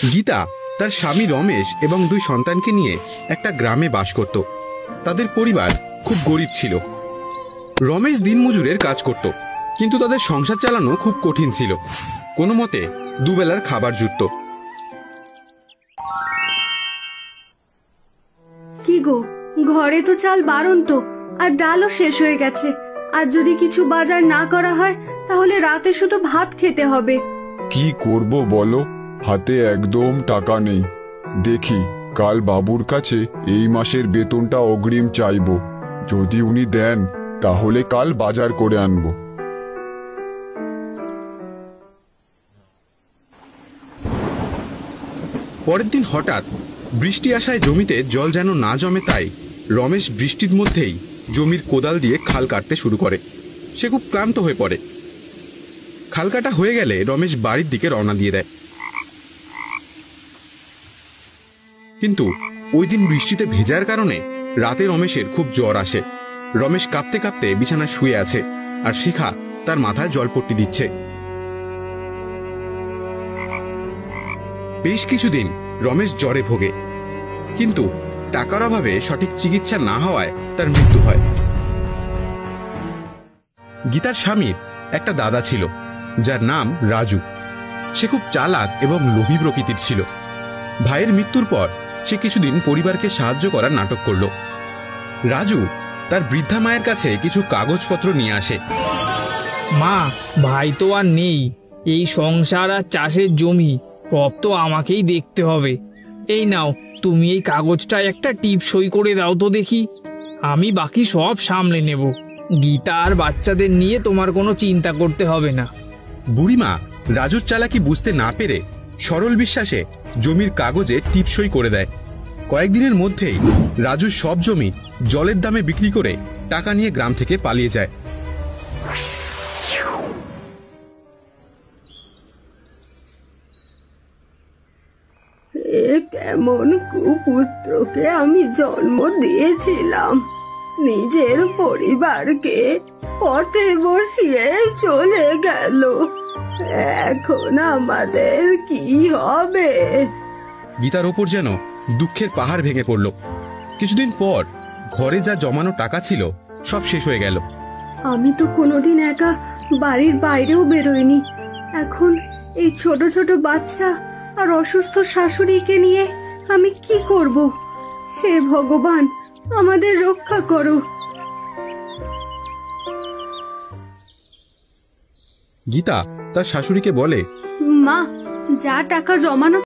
গীতা তার স্বামী রমেশ এবং দুই সন্তানকে নিয়ে একটা গ্রামে বাস করত। তাদের পরিবার খুব গরিব ছিল। রমেশ দিনমজুরের কাজ করত, কিন্তু তাদের সংসার চালানো খুব কঠিন ছিল। কোনো মতে দুবেলার খাবার জুটত। কি গো, ঘরে তো চাল বারন্ত, আর ডালও শেষ হয়ে গেছে। আর যদি কিছু বাজার না করা হয় তাহলে রাতে শুধু ভাত খেতে হবে। কি করব বলো, হাতে একদম টাকা নেই। দেখি কাল বাবুর কাছে এই মাসের বেতনটা অগ্রিম চাইবো। যদি উনি দেন তাহলে কাল বাজার করে আনবো। পরের দিন হঠাৎ বৃষ্টি আসায় জমিতে জল যেন না জমে, তাই রমেশ বৃষ্টির মধ্যেই জমির কোদাল দিয়ে খাল কাটতে শুরু করে। সে খুব ক্লান্ত হয়ে পড়ে। খাল কাটা হয়ে গেলে রমেশ বাড়ির দিকে রওনা দিয়ে দেয়। কিন্তু ওই দিন বৃষ্টিতে ভেজার কারণে রাতে রমেশের খুব জ্বর আসে। রমেশ কাঁপতে কাঁপতে বিছানায় শুয়ে আছে, আর শিখা তার মাথায় জলপট্টি দিচ্ছে। বেশ কিছুদিন রমেশ জ্বরে ভোগে, কিন্তু টাকার অভাবে সঠিক চিকিৎসা না হওয়ায় তার মৃত্যু হয়। গীতার স্বামীর একটা দাদা ছিল, যার নাম রাজু। সে খুব চালাক এবং লোভী প্রকৃতির ছিল। ভাইয়ের মৃত্যুর পর সে কিছুদিন পরিবারকে সাহায্য করার নাটক করল। রাজু তার বৃদ্ধা মায়ের কাছে কিছু কাগজপত্র নিয়ে আসে। মা, ভাই তো আর নেই, এই সংসার আর চাষের জমি সব তো আমাকেই দেখতে হবে। এই নাও, তুমি এই কাগজটা একটা টিপ সই করে দাও তো দেখি। আমি বাকি সব সামলে নেব। গীতা আর বাচ্চাদের নিয়ে তোমার কোনো চিন্তা করতে হবে না। বুড়িমা রাজুর চালাকি বুঝতে না পেরে সরল বিশ্বাসে জমির কাগজে টিপসই করে দেয়। কয়েকদিনের মধ্যেই রাজুর সব জমি জলের দামে বিক্রি করে টাকা নিয়ে গ্রাম থেকে পালিয়ে যায়। কেমন কুপুত্রকে আমি জন্ম দিয়েছিলাম, নিজের পরিবারকে পথে বসিয়ে চলে গেল। এখন আমাদের কি হবে? গীতার ওপর যেন দুঃখের পাহাড় ভেঙে পড়ল। কিছুদিন পর ঘরে যা জমানো টাকা ছিল সব শেষ হয়ে গেল। আমি তো কোনোদিন একা বাড়ির বাইরেও বেরোইনি। এখন এই ছোট ছোট বাচ্চা আর অসুস্থ শাশুড়িকে নিয়ে আমি কি করব? হে ভগবান, আমাদের রক্ষা করো। গীতা তার শাশুড়িকে বলে, মা, যা টাকা জমানো